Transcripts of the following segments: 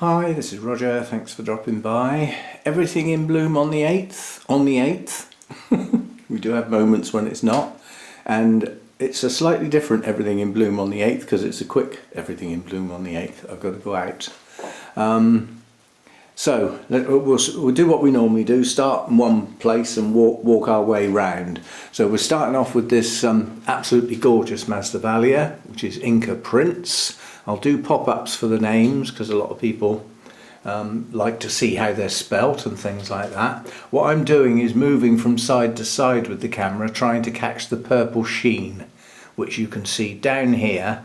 Hi, this is Roger, thanks for dropping by. Everything in bloom on the 8th. On the 8th. We do have moments when it's not. And it's a slightly different everything in bloom on the 8th because it's a quick everything in bloom on the 8th. I've got to go out. So we'll do what we normally do, start in one place and walk our way round. So we're starting off with this absolutely gorgeous Masdevallia, which is Inca Prince. I'll do pop-ups for the names because a lot of people like to see how they're spelt and things like that. What I'm doing is moving from side to side with the camera, trying to catch the purple sheen, which you can see down here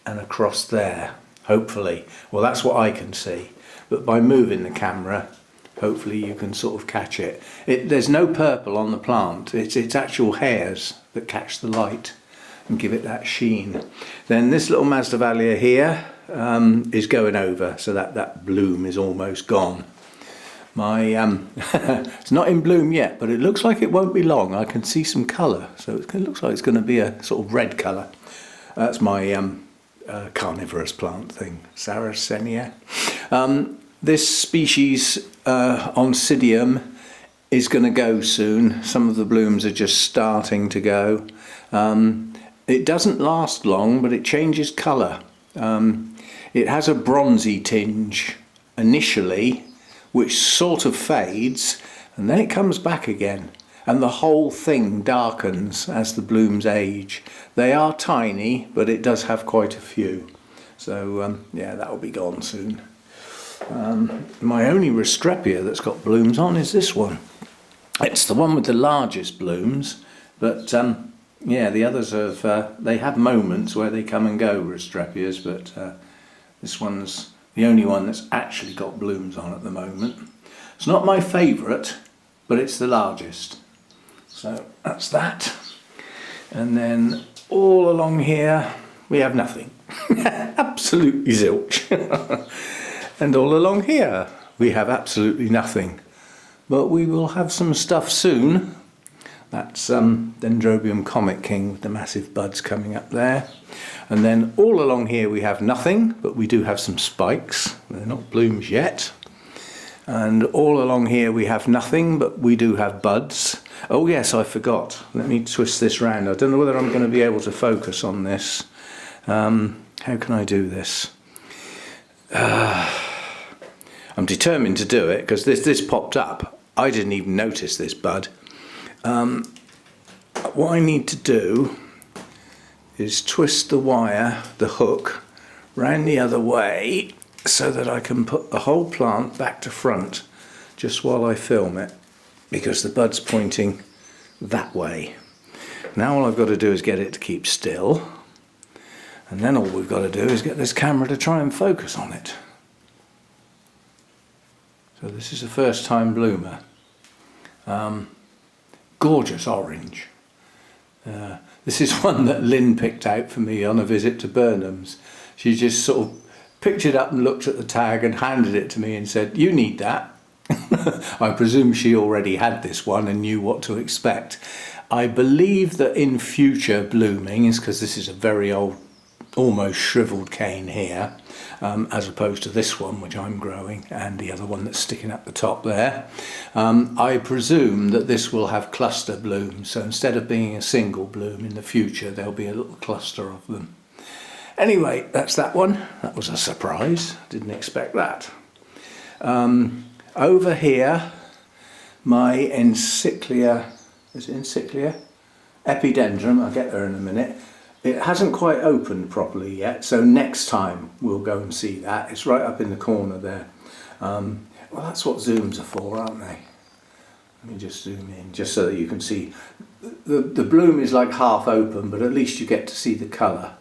and across there, hopefully. Well, that's what I can see. But by moving the camera, hopefully you can sort of catch it. There's no purple on the plant. It's actual hairs that catch the light and give it that sheen. Then this little Masdevallia here is going over, so that bloom is almost gone. It's not in bloom yet, but it looks like it won't be long. I can see some colour, so it looks like it's going to be a sort of red colour. That's my carnivorous plant thing, Sarracenia. This species, Oncidium, is going to go soon. Some of the blooms are just starting to go. It doesn't last long, but it changes colour. It has a bronzy tinge initially, which sort of fades, and then it comes back again. And the whole thing darkens as the blooms age. They are tiny, but it does have quite a few. So yeah, that will be gone soon. My only Restrepia that's got blooms on is this one. It's the one with the largest blooms, but yeah, the others have, they have moments where they come and go, Restrepias, but this one's the only one that's actually got blooms on at the moment. It's not my favourite, but it's the largest. So that's that. And then all along here we have nothing. Absolutely zilch. And all along here we have absolutely nothing. But we will have some stuff soon. That's Dendrobium Comet King with the massive buds coming up there. And then all along here we have nothing, but we do have some spikes. They're not blooms yet. And all along here we have nothing, but we do have buds. Oh yes, I forgot. Let me twist this round. I don't know whether I'm going to be able to focus on this. How can I do this? I'm determined to do it because this popped up. I didn't even notice this bud. What I need to do is twist the wire, the hook, round the other way so that I can put the whole plant back to front just while I film it, because the bud's pointing that way. Now all I've got to do is get it to keep still, and then all we've got to do is get this camera to try and focus on it. So this is a first time bloomer. Gorgeous orange. This is one that Lynn picked out for me on a visit to Burnham's. She just sort of picked it up and looked at the tag and handed it to me and said, "You need that." I presume she already had this one and knew what to expect. I believe that in future bloomings, because this is a very old, almost shriveled cane here, as opposed to this one which I'm growing and the other one that's sticking up the top there, I presume that this will have cluster blooms. So instead of being a single bloom in the future, there'll be a little cluster of them. Anyway, that's that one. That was a surprise. Didn't expect that. Over here, my Encyclia, is it Encyclia? Epidendrum, I'll get there in a minute. It hasn't quite opened properly yet, so next time we'll go and see that. It's right up in the corner there. Well, that's what zooms are for, aren't they? Let me just zoom in, just so that you can see. The bloom is like half open, but at least you get to see the colour.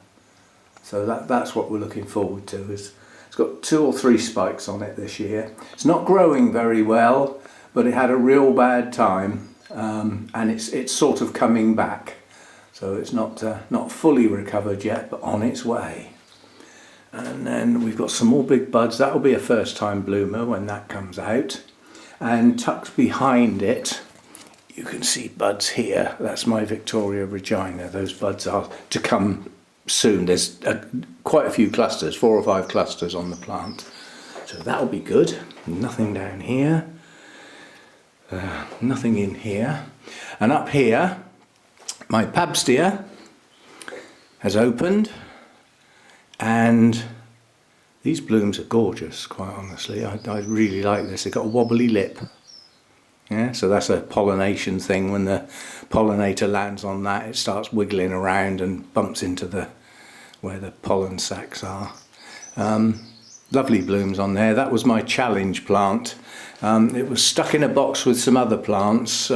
So that's what we're looking forward to. It's got 2 or 3 spikes on it this year. It's not growing very well, but it had a real bad time, and it's sort of coming back. So it's not fully recovered yet, but on its way. And then we've got some more big buds. That'll be a first time bloomer when that comes out. And tucked behind it, you can see buds here. That's my Victoria Regina. Those buds are to come soon. There's quite a few clusters, 4 or 5 clusters on the plant. So that'll be good. Nothing down here. Nothing in here. And up here, my Pabstia has opened, and these blooms are gorgeous, quite honestly. I really like this. They've got a wobbly lip. Yeah, so that's a pollination thing. When the pollinator lands on that, it starts wiggling around and bumps into where the pollen sacs are. Lovely blooms on there. That was my challenge plant. It was stuck in a box with some other plants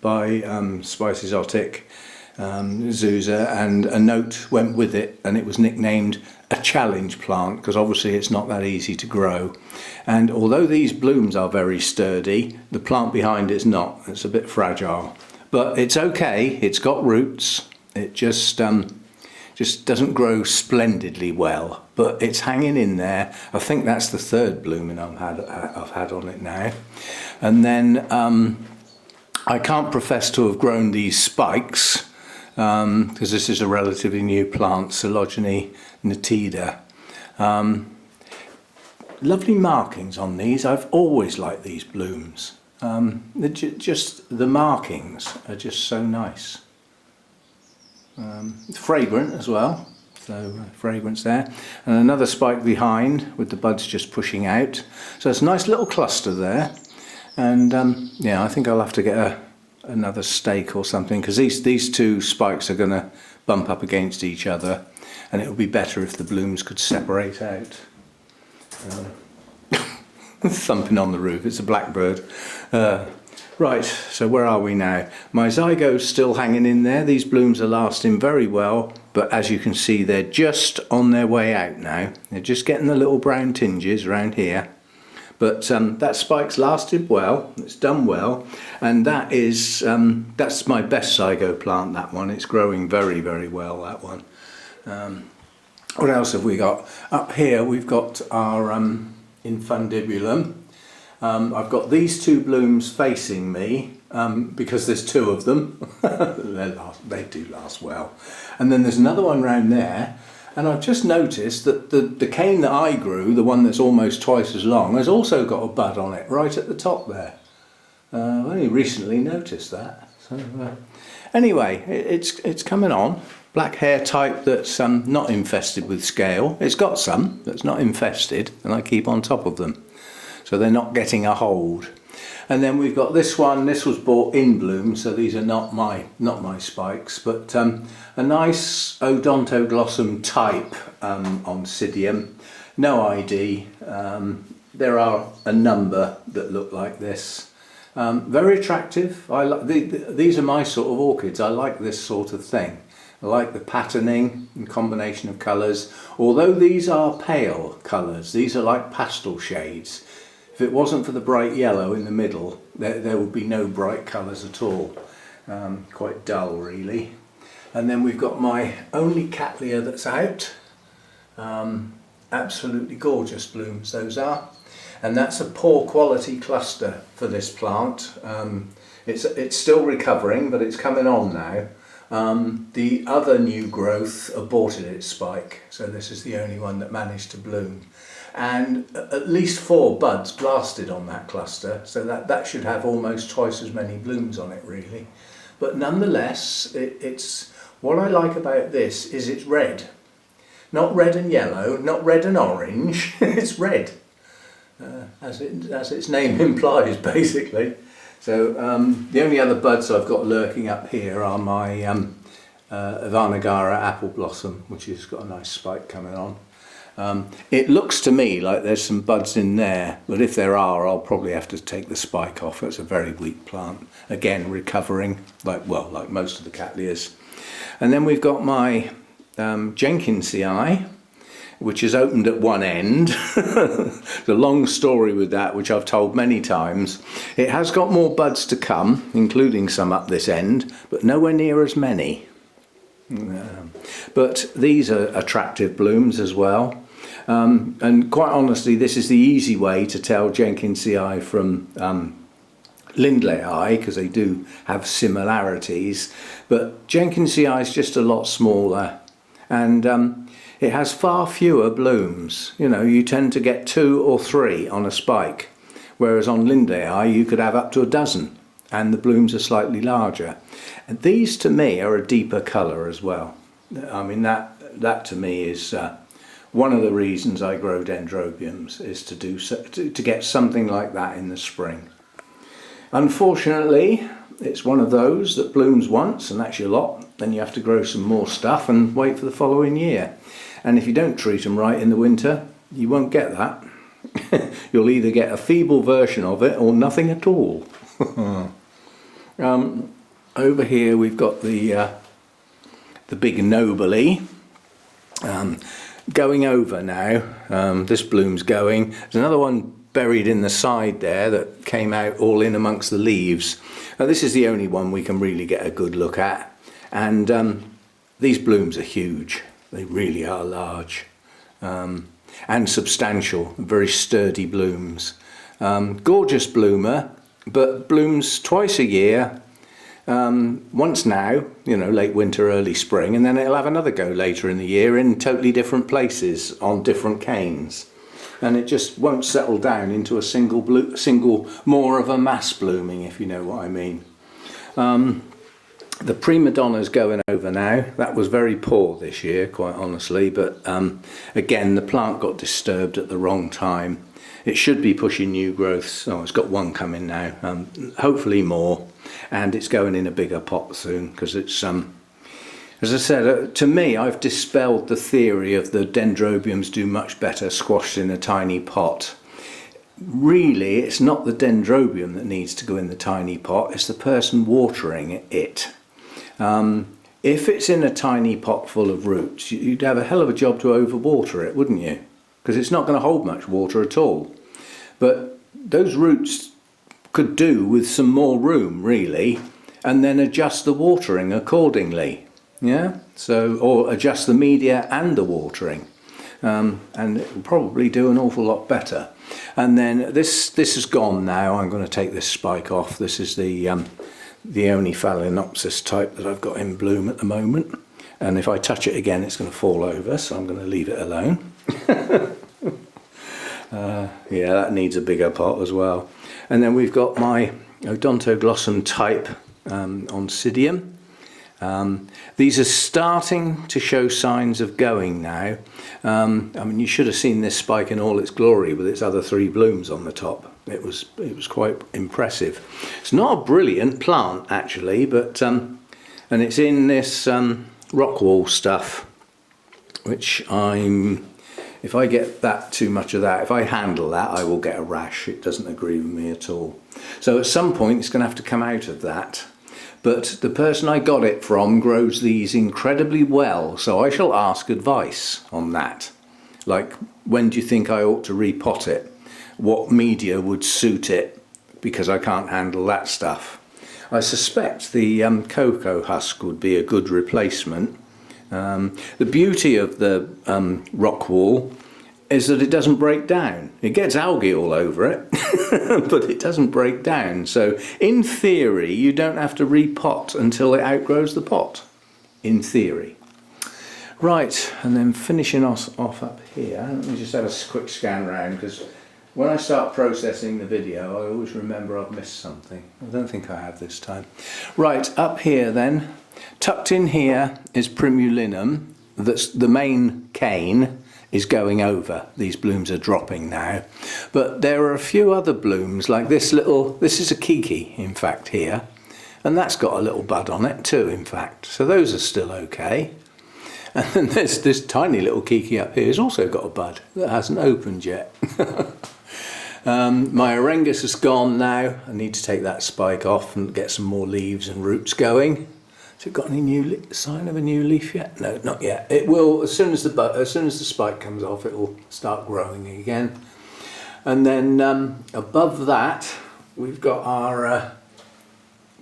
by Spice Exotic, Zuza, and a note went with it, and it was nicknamed a challenge plant because obviously it's not that easy to grow. And although these blooms are very sturdy, the plant behind it's not. It's a bit fragile, but it's okay. It's got roots. It just doesn't grow splendidly well, but it's hanging in there. I think that's the third blooming I've had on it now. And then I can't profess to have grown these spikes because this is a relatively new plant, Coleogene nitida. Lovely markings on these. I've always liked these blooms. Just the markings are just so nice. It's fragrant as well, so fragrance there, and another spike behind with the buds just pushing out. So it's a nice little cluster there, and yeah, I think I'll have to get another stake or something because these two spikes are going to bump up against each other, and it would be better if the blooms could separate out. Thumping on the roof, it's a blackbird. Right, so where are we now? My zygote's still hanging in there. These blooms are lasting very well, but as you can see, they're just on their way out now. They're just getting the little brown tinges around here. But that spike's lasted well, it's done well, and that's my best zygote plant, that one. It's growing very, very well, that one. What else have we got? Up here we've got our infundibulum. I've got these two blooms facing me because there's two of them. They do last well. And then there's another one round there, and I've just noticed that the cane that I grew, the one that's almost twice as long, has also got a bud on it right at the top there. I've only recently noticed that. So anyway, it's coming on. Black hair type that's not infested with scale. It's got some that's not infested, and I keep on top of them, so they're not getting a hold. And then we've got this one. This was bought in bloom, so these are not my spikes, but a nice odontoglossum type oncidium. No ID. There are a number that look like this. Very attractive. I like these are my sort of orchids. I like this sort of thing. I like the patterning and combination of colours. Although these are pale colours, these are like pastel shades. If it wasn't for the bright yellow in the middle, there would be no bright colours at all. Quite dull, really. And then we've got my only Cattleya that's out. Absolutely gorgeous blooms those are. And that's a poor quality cluster for this plant. It's still recovering, but it's coming on now. The other new growth aborted its spike, so this is the only one that managed to bloom. And at least 4 buds blasted on that cluster, so that should have almost twice as many blooms on it, really. But nonetheless, it's what I like about this is it's red. Not red and yellow, not red and orange, it's red, as its name implies, basically. So the only other buds I've got lurking up here are my Varnagara apple blossom, which has got a nice spike coming on. It looks to me like there's some buds in there, but if there are, I'll probably have to take the spike off. It's a very weak plant. Again, recovering, like most of the Cattleyas. And then we've got my Jenkinsii, which is opened at one end. It's a long story with that, which I've told many times. It has got more buds to come, including some up this end, but nowhere near as many. But these are attractive blooms as well. And quite honestly, this is the easy way to tell Jenkinsii from Lindleyi, because they do have similarities. But Jenkinsii is just a lot smaller. And it has far fewer blooms. You know, you tend to get 2 or 3 on a spike, whereas on Lindley you could have up to a dozen, and the blooms are slightly larger. And these to me are a deeper colour as well. I mean, that to me is one of the reasons I grow dendrobiums, is to get something like that in the spring. Unfortunately, it's one of those that blooms once and that's your lot. Then you have to grow some more stuff and wait for the following year. And if you don't treat them right in the winter, you won't get that. You'll either get a feeble version of it or nothing at all. Over here we've got the big nobly going over now. This bloom's going. There's another one buried in the side there that came out all in amongst the leaves. Now, this is the only one we can really get a good look at, and these blooms are huge. They really are large and substantial, very sturdy blooms. Gorgeous bloomer, but blooms twice a year. Once now, you know, late winter, early spring, and then it'll have another go later in the year in totally different places on different canes. And it just won't settle down into a single more of a mass blooming, if you know what I mean. The prima donna's going over now. That was very poor this year, quite honestly, but again, the plant got disturbed at the wrong time. It should be pushing new growths. Oh, it's got one coming now, hopefully more, and it's going in a bigger pot soon, because it's as I said, to me, I've dispelled the theory of the dendrobiums do much better squashed in a tiny pot. Really, it's not the dendrobium that needs to go in the tiny pot, it's the person watering it. If it's in a tiny pot full of roots, you'd have a hell of a job to overwater it, wouldn't you? Because it's not going to hold much water at all. But those roots could do with some more room, really, and then adjust the watering accordingly. Yeah, so, or adjust the media and the watering, and it will probably do an awful lot better. And then this is gone now. I'm going to take this spike off. This is the only Phalaenopsis type that I've got in bloom at the moment. And if I touch it again, it's going to fall over, so I'm going to leave it alone. Yeah, that needs a bigger pot as well. And then we've got my Odontoglossum type Oncidium. These are starting to show signs of going now. I mean, you should have seen this spike in all its glory with its other 3 blooms on the top. It was quite impressive. It's not a brilliant plant actually, but and it's in this rock wall stuff, which if I get that too much of that, if I handle that, I will get a rash. It doesn't agree with me at all. So at some point it's going to have to come out of that. But the person I got it from grows these incredibly well, so I shall ask advice on that. Like, when do you think I ought to repot it? What media would suit it? Because I can't handle that stuff. I suspect the cocoa husk would be a good replacement. The beauty of the rock wall is that it doesn't break down. It gets algae all over it, but it doesn't break down. So in theory, you don't have to repot until it outgrows the pot, in theory. Right, and then finishing us off up here, let me just have a quick scan round, because when I start processing the video, I always remember I've missed something. I don't think I have this time. Right, up here then, tucked in here is Primulinum. That's the main cane is going over. These blooms are dropping now, but there are a few other blooms like this is a kiki in fact here, and that's got a little bud on it too in fact, so those are still okay. And then there's this tiny little kiki up here has also got a bud that hasn't opened yet. My Arengus is gone now. I need to take that spike off and get some more leaves and roots going. Has it got any new sign of a new leaf yet? No, not yet. It will as soon as the spike comes off. It will start growing again. And then above that, we've got our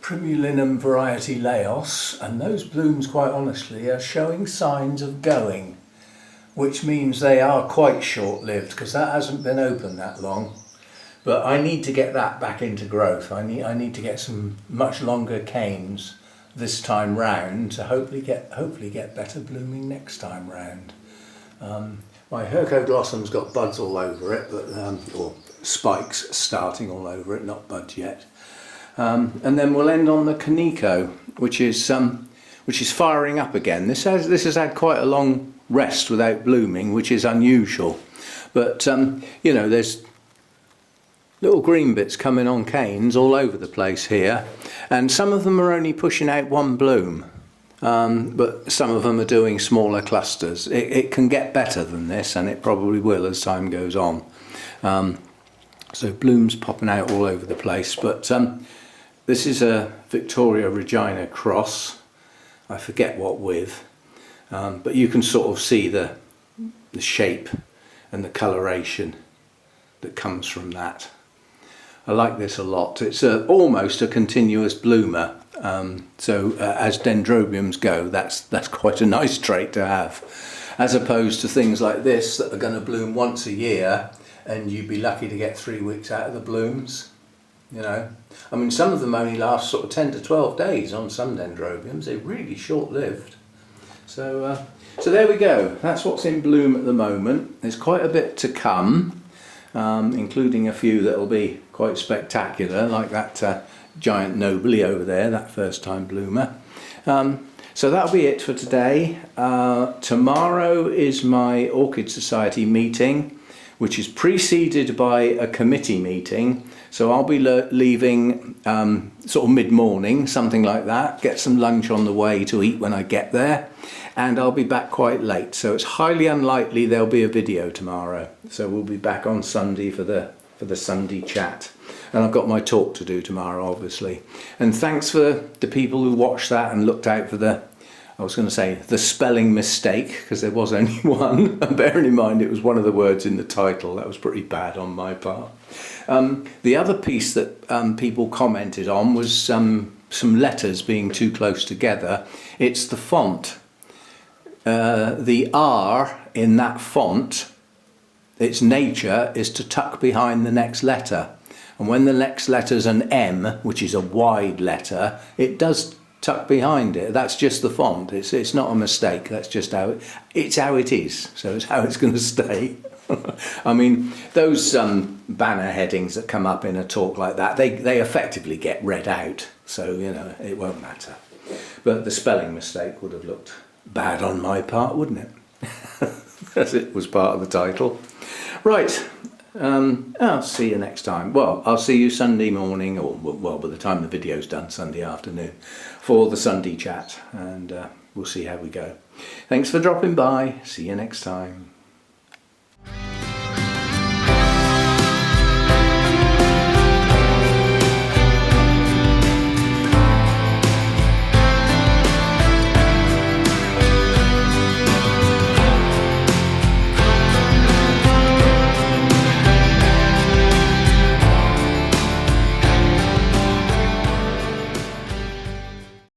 Primulinum variety Laos, and those blooms, quite honestly, are showing signs of going, which means they are quite short-lived because that hasn't been open that long. But I need to get that back into growth. I need to get some much longer canes this time round to hopefully get better blooming next time round. My Hercoglossam's got buds all over it, but or spikes starting all over it, not buds yet. And then we'll end on the Kaneko, which is firing up again. This has had quite a long rest without blooming, which is unusual. But you know, there's little green bits coming on canes all over the place here, and some of them are only pushing out one bloom, but some of them are doing smaller clusters. It can get better than this, and it probably will as time goes on. So blooms popping out all over the place, but this is a Victoria Regina cross. I forget what with, but you can sort of see the shape and the coloration that comes from that. I like this a lot. It's almost a continuous bloomer, so as dendrobiums go, that's quite a nice trait to have, as opposed to things like this that are going to bloom once a year, and you'd be lucky to get 3 weeks out of the blooms. You know, I mean, some of them only last sort of 10 to 12 days on some dendrobiums. They're really short-lived. So there we go. That's what's in bloom at the moment. There's quite a bit to come, including a few that will be quite spectacular, like that giant nobly over there, that first-time bloomer. So that'll be it for today. Tomorrow is my Orchid Society meeting, which is preceded by a committee meeting. So I'll be leaving sort of mid-morning, something like that, get some lunch on the way to eat when I get there, and I'll be back quite late. So it's highly unlikely there'll be a video tomorrow. So we'll be back on Sunday for the Sunday chat. And I've got my talk to do tomorrow, obviously. And thanks for the people who watched that and looked out for the spelling mistake, because there was only one. And bearing in mind it was one of the words in the title. That was pretty bad on my part. The other piece that people commented on was some letters being too close together. It's the font. The R in that font, its nature is to tuck behind the next letter. And when the next letter's an M, which is a wide letter, it does tuck behind it. That's just the font. It's not a mistake. That's just how it is. So it's how it's going to stay. I mean, those banner headings that come up in a talk like that, they effectively get read out. So, you know, it won't matter. But the spelling mistake would have looked bad on my part, wouldn't it? As it was part of the title. Right. I'll see you next time. Well, I'll see you Sunday morning, or well, by the time the video's done, Sunday afternoon, for the Sunday chat, and we'll see how we go. Thanks for dropping by. See you next time.